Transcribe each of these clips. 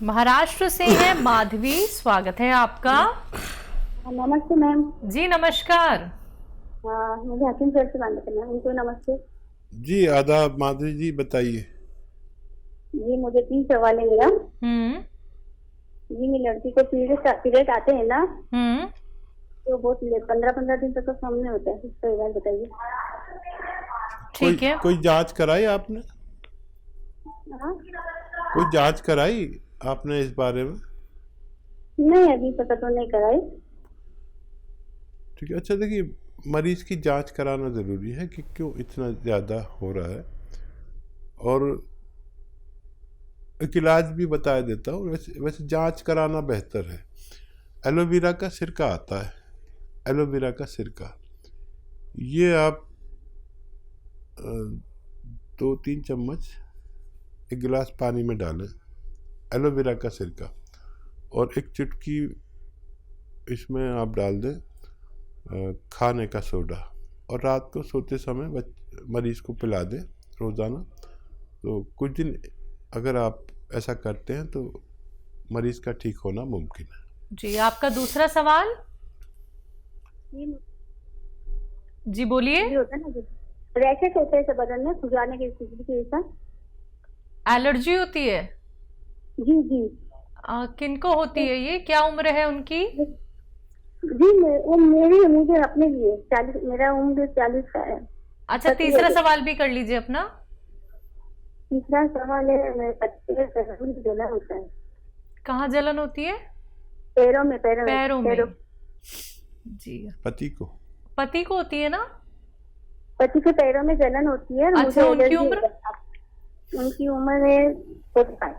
महाराष्ट्र से हैं माधवी, स्वागत है आपका। नमस्ते मैम। जी नमस्कार। मुझे हकीम सर से बात करना है। उनको नमस्ते। जी आदाब माधुरी जी, बताइए। जी मुझे 3 सवाल है मेरा। हम्म। जी मेरी लड़की को पीरियड आते हैं ना, तो बहुत 15-15 दिन तक तो सामने होता है, उसका इलाज बताइए। ठीक है। कोई जांच कराई आपने? हाँ? कोई जांच कराई आपने इस बारे में? नहीं, अभी पता तो नहीं कराई। ठीक है। अच्छा देखिए, मरीज की जांच कराना ज़रूरी है कि क्यों इतना ज़्यादा हो रहा है, और एक इलाज भी बता देता हूँ। वैसे जांच कराना बेहतर है। एलोवेरा का सिरका आता है, एलोवेरा का सिरका, ये आप 2-3 चम्मच एक गिलास पानी में डालें, एलोवेरा का सिरका, और एक चुटकी इसमें आप डाल दें खाने का सोडा, और रात को सोते समय मरीज़ को पिला दें रोज़ाना। तो कुछ दिन अगर आप ऐसा करते हैं तो मरीज़ का ठीक होना मुमकिन है। जी आपका दूसरा सवाल। जी बोलिए। होता है ना, रैशेस होते हैं बदन में, खुजाने की स्थिति की ऐसा। एलर्जी होती है? जी जी। किनको होती है ये, क्या उम्र है उनकी? जी वो मुझे अपने लिए 40, मेरा उम्र 40 का है। अच्छा, तीसरा सवाल भी कर लीजिए अपना। तीसरा सवाल है, मेरे पति के पैरों में जलन होता है। कहाँ जलन होती है? पैरों में। पैरों में। जी पति को होती है ना? पति के पैरों में जलन होती है। अच्छा, उनकी उम्र? उनकी उम्र है 45।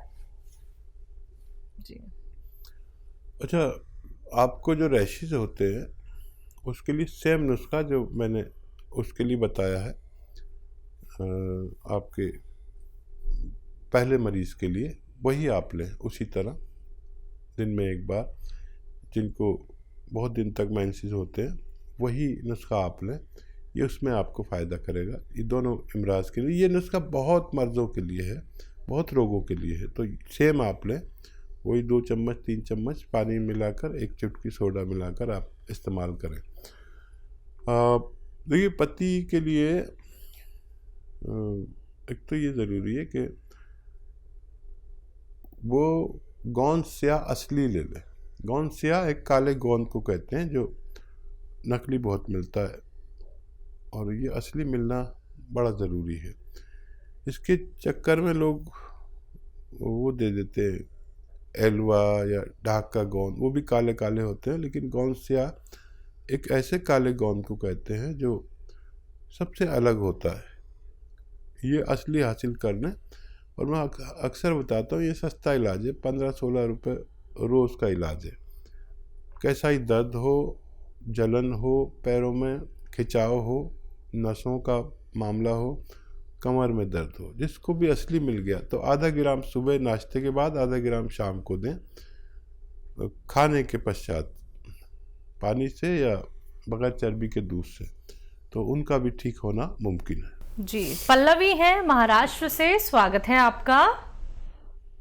जी। अच्छा, आपको जो रैशेज होते हैं उसके लिए सेम नुस्खा जो मैंने उसके लिए बताया है आपके पहले मरीज़ के लिए, वही आप लें उसी तरह, दिन में एक बार। जिनको बहुत दिन तक मेंसेस होते हैं वही नुस्खा आप लें, ये उसमें आपको फ़ायदा करेगा। ये दोनों इमराज के लिए, ये नुस्खा बहुत मर्ज़ों के लिए है, बहुत रोगों के लिए है। तो सेम आप लें, वही 2 चम्मच 3 चम्मच पानी मिलाकर, एक चुटकी सोडा मिलाकर आप इस्तेमाल करें। देखिए, पति के लिए एक तो ये ज़रूरी है कि वो गोंद स्याह असली ले लें। गोंद स्याह एक काले गोंद को कहते हैं, जो नकली बहुत मिलता है, और ये असली मिलना बड़ा ज़रूरी है। इसके चक्कर में लोग वो दे देते हैं एलवा या ढाक का गोंद, वो भी काले काले होते हैं, लेकिन गोंद स्याह एक ऐसे काले गोंद को कहते हैं जो सबसे अलग होता है। ये असली हासिल करने, और मैं अक्सर बताता हूँ, ये सस्ता इलाज है, 15-16 रुपये रोज़ का इलाज है। कैसा ही दर्द हो, जलन हो, पैरों में खिंचाव हो, नसों का मामला हो, कमर में दर्द हो, जिसको भी असली मिल गया तो आधा ग्राम सुबह नाश्ते के बाद, आधा ग्राम शाम को दें, खाने के पश्चात, पानी से या बगैर चर्बी के दूध से, तो उनका भी ठीक होना मुमकिन है। जी पल्लवी है महाराष्ट्र से, स्वागत है आपका।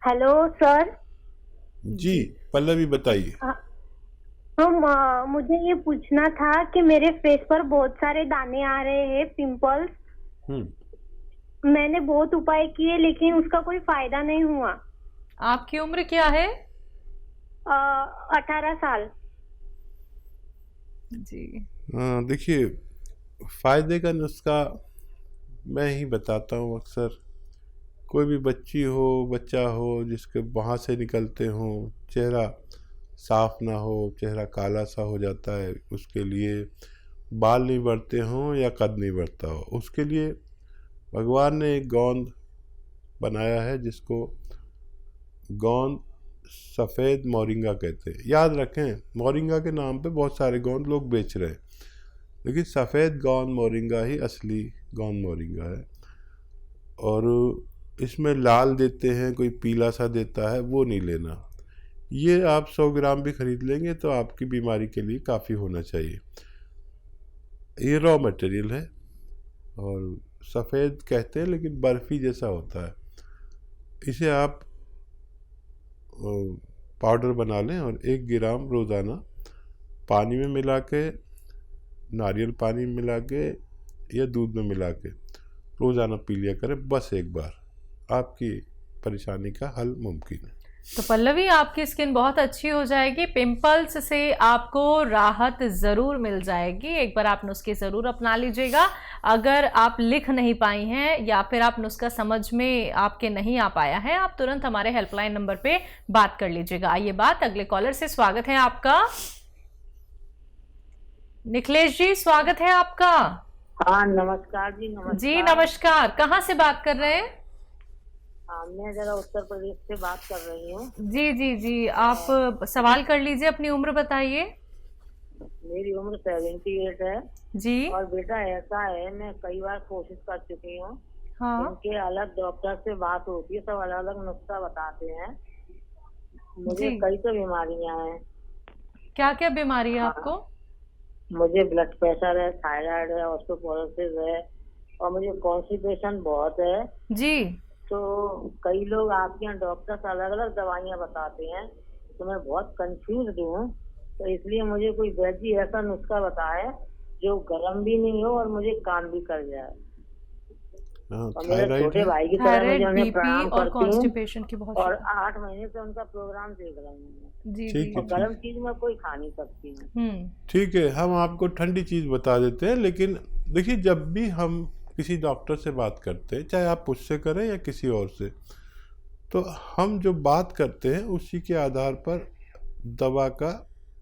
Hello sir. जी पल्लवी बताइए। तो मुझे ये पूछना था कि मेरे फेस पर बहुत सारे दाने आ रहे हैं, पिंपल्स। मैंने बहुत उपाय किए लेकिन उसका कोई फायदा नहीं हुआ। आपकी उम्र क्या है? 18 साल। जी देखिए, फ़ायदे का नुस्खा मैं ही बताता हूँ अक्सर। कोई भी बच्ची हो, बच्चा हो, जिसके वहाँ से निकलते हों, चेहरा साफ ना हो, चेहरा काला सा हो जाता है, उसके लिए बाल नहीं बढ़ते हों या कद नहीं बढ़ता हो, उसके लिए भगवान ने एक गोंद बनाया है जिसको गोंद सफ़ेद मोरिंगा कहते हैं। याद रखें, मोरिंगा के नाम पे बहुत सारे गोंद लोग बेच रहे हैं, लेकिन सफ़ेद गोंद मोरिंगा ही असली गोंद मोरिंगा है। और इसमें लाल देते हैं, कोई पीला सा देता है, वो नहीं लेना। ये आप 100 ग्राम भी ख़रीद लेंगे तो आपकी बीमारी के लिए काफ़ी होना चाहिए। ये रॉ मटेरियल है, और सफ़ेद कहते हैं लेकिन बर्फ़ी जैसा होता है। इसे आप पाउडर बना लें और 1 ग्राम रोज़ाना पानी में मिला के, नारियल पानी में मिला के या दूध में मिला के रोज़ाना पी लिया करें, बस एक बार। आपकी परेशानी का हल मुमकिन है। तो पल्लवी, आपकी स्किन बहुत अच्छी हो जाएगी, पिंपल्स से आपको राहत ज़रूर मिल जाएगी। एक बार आप नुस्खे ज़रूर अपना लीजिएगा। अगर आप लिख नहीं पाई हैं या फिर आप नुस्खा समझ में आपके नहीं आ पाया है, आप तुरंत हमारे हेल्पलाइन नंबर पे बात कर लीजिएगा। आइए बात अगले कॉलर से। स्वागत है आपका निखिलेश जी, स्वागत है आपका। हाँ नमस्कार जी। नमस्कार जी नमस्कार, कहाँ से बात कर रहे हैं? मैं जरा उत्तर प्रदेश से बात कर रही हूँ। जी जी जी, आप सवाल कर लीजिए, अपनी उम्र बताइए। मेरी उम्र 78 है जी। और बेटा ऐसा है, मैं कई बार कोशिश कर चुकी हूँ। हाँ। इनके अलग डॉक्टर से बात होती है, सब अलग अलग नुस्खा बताते हैं। मुझे कई तो बीमारियां हैं। क्या क्या बीमारी है आपको? मुझे ब्लड प्रेशर है, थायराइड है, ऑस्टियोपोरोसिस है और मुझे कॉन्स्टिपेशन बहुत है जी। तो कई लोग आपके यहाँ डॉक्टर अलग अलग दवाइयाँ बताते हैं, तो मैं बहुत कंफ्यूज हूँ। तो इसलिए मुझे कोई वैद्य ऐसा नुस्खा बताए जो गर्म भी नहीं हो और मुझे काम भी कर जाए। और मेरे छोटे भाई की तरह मैं उन्हें प्रणाम करती हूँ और 8 महीने से उनका प्रोग्राम देख रही हूँ। जी। और गर्म चीज में कोई खा नहीं सकती हूँ। ठीक है, हम आपको ठंडी चीज़ बता देते हैं। लेकिन देखिए, जब भी हम किसी डॉक्टर से बात करते हैं, चाहे आप मुझसे करें या किसी और से, तो हम जो बात करते हैं उसी के आधार पर दवा का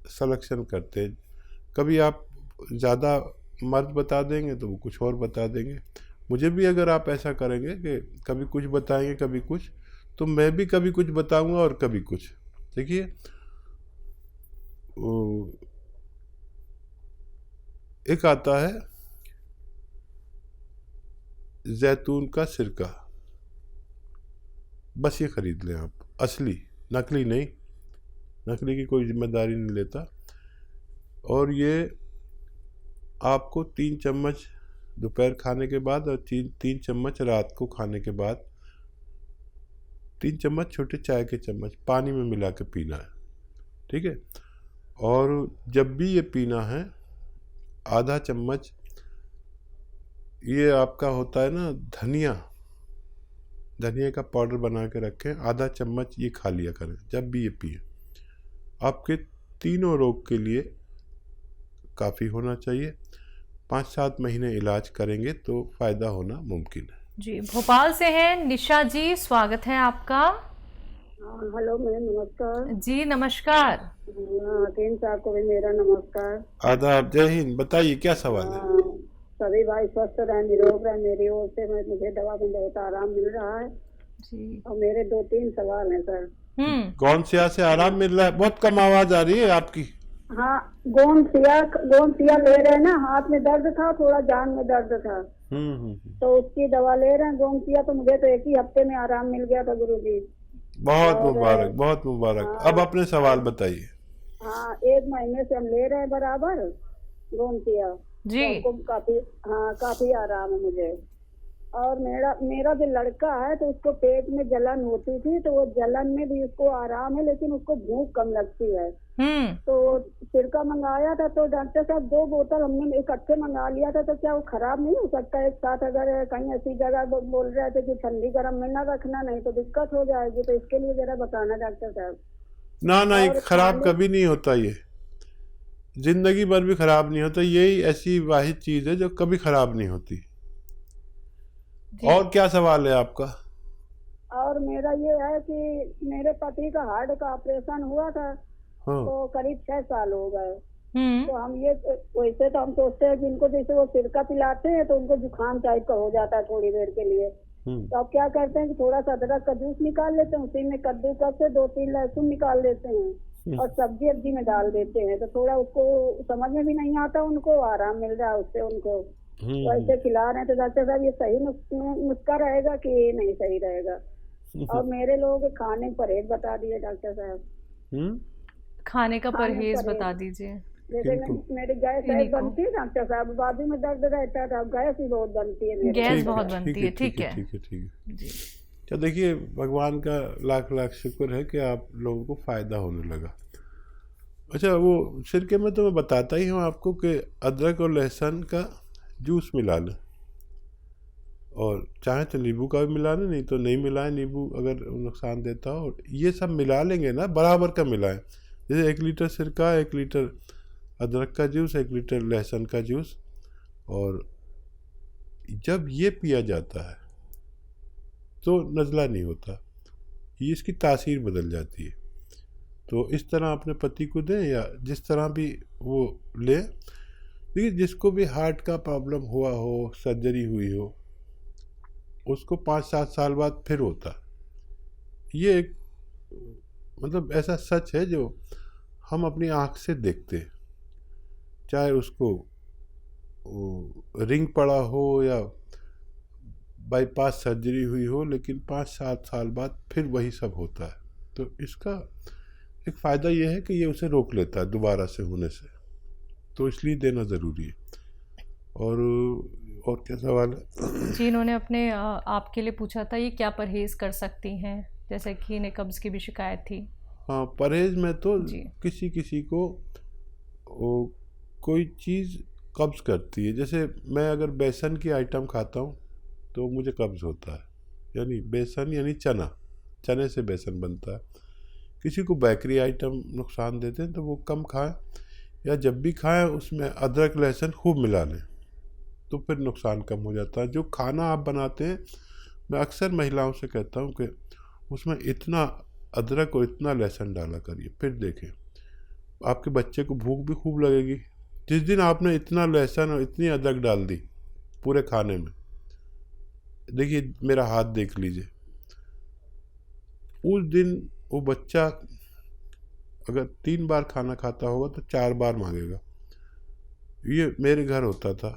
सिलेक्शन करते हैं। कभी आप ज़्यादा मर्ज बता देंगे तो वो कुछ और बता देंगे। मुझे भी अगर आप ऐसा करेंगे कि कभी कुछ बताएंगे कभी कुछ, तो मैं भी कभी कुछ बताऊंगा और कभी कुछ। देखिए, एक आता है जैतून का सिरका, बस ये खरीद लें आप, असली, नकली नहीं। नकली की कोई जिम्मेदारी नहीं लेता। और ये आपको 3 चम्मच दोपहर खाने के बाद और 3 चम्मच रात को खाने के बाद, 3 चम्मच छोटे चाय के चम्मच पानी में मिला के पीना है। ठीक है। और जब भी ये पीना है, आधा चम्मच ये आपका होता है ना धनिया का पाउडर बना के रखें, आधा चम्मच ये खा लिया करें जब भी ये पिए। आपके तीनों रोग के लिए काफ़ी होना चाहिए। 5-7 महीने इलाज करेंगे तो फ़ायदा होना मुमकिन है। जी, भोपाल से हैं निशा जी, स्वागत है आपका। हेलो मैम, नमस्कार जी नमस्कार। 3 साल को भी मेरा नमस्कार। आदाब, जय हिंद। बताइए क्या सवाल है? सभी भाई स्वस्थ रहे, निरोग रहे। मेरी ओर से मुझे दवा में बहुत आराम मिल रहा है जी। और मेरे 2-3 सवाल हैं सर। कौन से आराम मिल रहा है? बहुत कम आवाज आ रही है आपकी। हाँ, गोंद ले रहे हैं ना, हाथ में दर्द था, थोड़ा जान में दर्द था। तो उसकी दवा ले रहे हैं गोंद। तो मुझे तो 1 ही हफ्ते में आराम मिल गया था गुरुजी। बहुत मुबारक, बहुत मुबारक। अब अपने सवाल बताइए। हाँ, 1 महीने से हम ले रहे हैं बराबर गोंद जी। तो काफी आराम है मुझे। और मेरा जो लड़का है तो उसको पेट में जलन होती थी, तो वो जलन में भी उसको आराम है, लेकिन उसको भूख कम लगती है। तो सिरका मंगाया था, तो डॉक्टर साहब 2 बोतल हमने इकट्ठे मंगा लिया था, तो क्या वो खराब नहीं हो सकता एक साथ? अगर कहीं ऐसी जगह बोल रहे थे कि ठंडी गर्म में ना रखना, नहीं तो दिक्कत हो जाएगी। तो इसके लिए जरा बताना डॉक्टर साहब। ना, ये खराब कभी नहीं होता, ये जिंदगी भर भी खराब नहीं होता। यही ऐसी वाहिद चीज है जो कभी खराब नहीं होती। और क्या सवाल है आपका? और मेरा ये है कि मेरे पति का हार्ट का ऑपरेशन हुआ था। हाँ। तो करीब 6 साल हो गए। तो हम ये वैसे तो हम सोचते हैं कि इनको जैसे वो सिरका पिलाते हैं तो उनको जुकाम टाइप का हो जाता है थोड़ी देर के लिए। तो अब क्या करते हैं कि थोड़ा सा अदरक का जूस निकाल लेते हैं, उसी में कद्दूकस से 2-3 लहसुन निकाल देते हैं और सब्जी में डाल देते हैं। तो थोड़ा उसको समझ में भी नहीं आता, उनको आराम मिल रहा है उससे उनको। तो ऐसे खिला रहे हैं। तो डॉक्टर साहब ये सही नुस्खा रहेगा कि नहीं सही रहेगा? और मेरे लोग खाने परहेज बता दिए डॉक्टर साहब। खाने का परहेज बता दीजिए। जैसे मेरी गैस बनती है डॉक्टर साहब, बाजू में दर्द रहता था, गैस ही बहुत बनती है मेरी। गैस बहुत बनती है। ठीक है। क्या देखिए, भगवान का लाख लाख शुक्र है कि आप लोगों को फ़ायदा होने लगा। अच्छा, वो सिरके में तो मैं बताता ही हूँ आपको कि अदरक और लहसुन का जूस मिला लें, और चाहे तो नींबू का भी मिला लें, नहीं तो नहीं मिलाएं, नींबू अगर नुकसान देता हो। ये सब मिला लेंगे ना, बराबर का मिलाएं। जैसे 1 लीटर सिरका, 1 लीटर अदरक का जूस, 1 लीटर लहसुन का जूस, और जब ये पिया जाता है तो नज़ला नहीं होता, ये इसकी तासीर बदल जाती है। तो इस तरह अपने पति को दें या जिस तरह भी वो लें। देखिए, जिसको भी हार्ट का प्रॉब्लम हुआ हो, सर्जरी हुई हो, उसको 5-7 साल बाद फिर होता। ये एक मतलब ऐसा सच है जो हम अपनी आँख से देखते हैं। चाहे उसको रिंग पड़ा हो या बाईपास सर्जरी हुई हो, लेकिन 5-7 साल बाद फिर वही सब होता है। तो इसका एक फ़ायदा ये है कि ये उसे रोक लेता है दोबारा से होने से, तो इसलिए देना ज़रूरी है। और क्या सवाल है? जी, इन्होंने अपने आपके लिए पूछा था, ये क्या परहेज़ कर सकती हैं, जैसे कि इन्हें कब्ज़ की भी शिकायत थी। हाँ, परहेज़ में तो जी। किसी को कोई चीज़ कब्ज़ करती है। जैसे मैं अगर बेसन की आइटम खाता हूँ तो मुझे कब्ज़ होता है, यानी बेसन यानी चना, चने से बेसन बनता है। किसी को बेकरी आइटम नुकसान देते हैं तो वो कम खाएं, या जब भी खाएं उसमें अदरक लहसुन खूब मिला लें, तो फिर नुकसान कम हो जाता है। जो खाना आप बनाते हैं, मैं अक्सर महिलाओं से कहता हूं कि उसमें इतना अदरक और इतना लहसुन डाला करिए, फिर देखें आपके बच्चे को भूख भी खूब लगेगी। जिस दिन आपने इतना लहसुन और इतनी अदरक डाल दी पूरे खाने में, देखिए मेरा हाथ देख लीजिए, उस दिन वो बच्चा अगर 3 बार खाना खाता होगा तो 4 बार मांगेगा। ये मेरे घर होता था,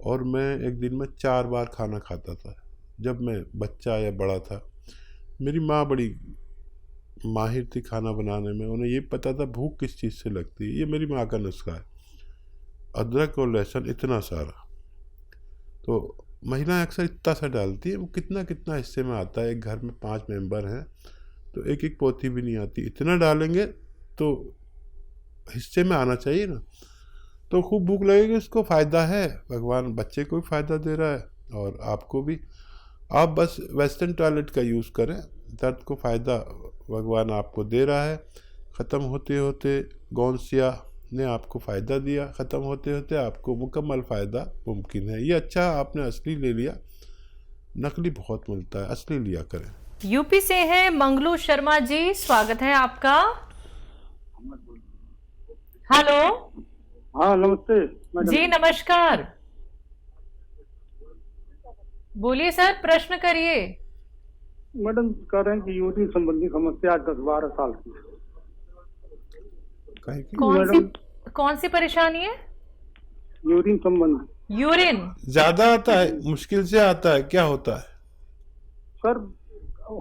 और मैं एक दिन में 4 बार खाना खाता था जब मैं बच्चा या बड़ा था। मेरी माँ बड़ी माहिर थी खाना बनाने में, उन्हें ये पता था भूख किस चीज़ से लगती है। ये मेरी माँ का नुस्खा है, अदरक और लहसुन इतना सारा। तो महिलाएं अक्सर इतना सा डालती है, वो कितना कितना हिस्से में आता है। एक घर में 5 मेंबर हैं तो एक एक पोथी भी नहीं आती, इतना डालेंगे तो हिस्से में आना चाहिए ना, तो खूब भूख लगेगी। उसको फ़ायदा है, भगवान बच्चे को भी फ़ायदा दे रहा है और आपको भी। आप बस वेस्टर्न टॉयलेट का यूज़ करें, दर्द को फ़ायदा भगवान आपको दे रहा है। ख़त्म होते होते गौनसिया ने आपको फ़ायदा दिया, ख़त्म होते होते आपको मुकम्मल फ़ायदा मुमकिन है। ये अच्छा आपने असली ले लिया, नकली बहुत मिलता है, असली लिया करें। यूपी से हैं मंगलू शर्मा जी, स्वागत है आपका। हेलो। हाँ, नमस्ते मैडम जी नमस्कार, बोलिए सर, प्रश्न करिए। मैडम कह रहे हैं कि यूरिन संबंधी समस्या 10-12 साल की है। कौन सी परेशानी है? यूरिन संबंधी। यूरिन ज़्यादा आता है, मुश्किल से आता है, क्या होता है? सर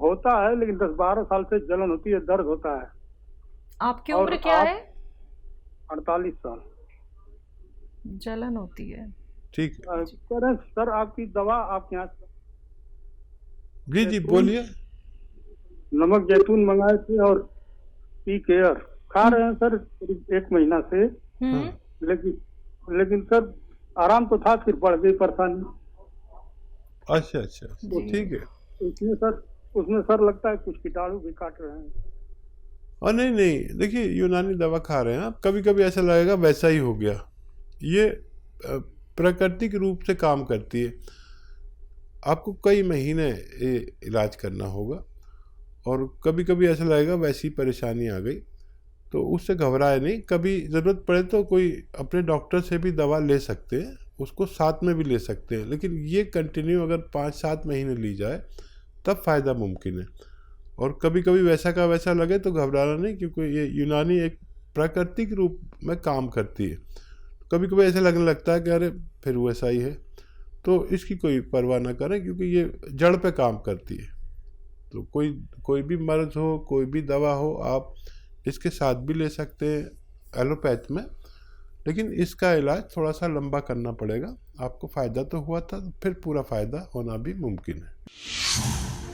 होता है, लेकिन 10-12 साल से जलन होती है, दर्द होता है। आपकी उम्र क्या है? 48 साल। जलन होती है, ठीक है। कह रहे हैं सर आपकी दवा आपके यहाँ जी बोलिए। नमक जैतून मंगाए थे और पी केयर खा रहे हैं सर करीब 1 महीना से, लेकिन सर आराम तो था, फिर बढ़ गई परेशानी। अच्छा, तो ठीक है। उसमें सर लगता है कुछ कीटाणु भी काट रहे हैं। और नहीं, देखिए यूनानी दवा खा रहे हैं आप, कभी कभी ऐसा लगेगा वैसा ही हो गया। ये प्राकृतिक रूप से काम करती है। आपको कई महीने इलाज करना होगा, और कभी कभी ऐसा लगेगा वैसी परेशानी आ गई, तो उससे घबराए नहीं। कभी ज़रूरत पड़े तो कोई अपने डॉक्टर से भी दवा ले सकते हैं, उसको साथ में भी ले सकते हैं, लेकिन ये कंटिन्यू अगर 5-7 महीने ली जाए तब फ़ायदा मुमकिन है। और कभी कभी वैसा का वैसा लगे तो घबराना नहीं, क्योंकि ये यूनानी एक प्राकृतिक रूप में काम करती है। कभी कभी ऐसा लगने लगता है कि अरे फिर वैसा ही है, तो इसकी कोई परवाह ना करें, क्योंकि ये जड़ पे काम करती है। तो कोई भी मर्ज हो, कोई भी दवा हो, आप इसके साथ भी ले सकते हैं एलोपैथ में, लेकिन इसका इलाज थोड़ा सा लंबा करना पड़ेगा। आपको फ़ायदा तो हुआ था, फिर पूरा फ़ायदा होना भी मुमकिन है।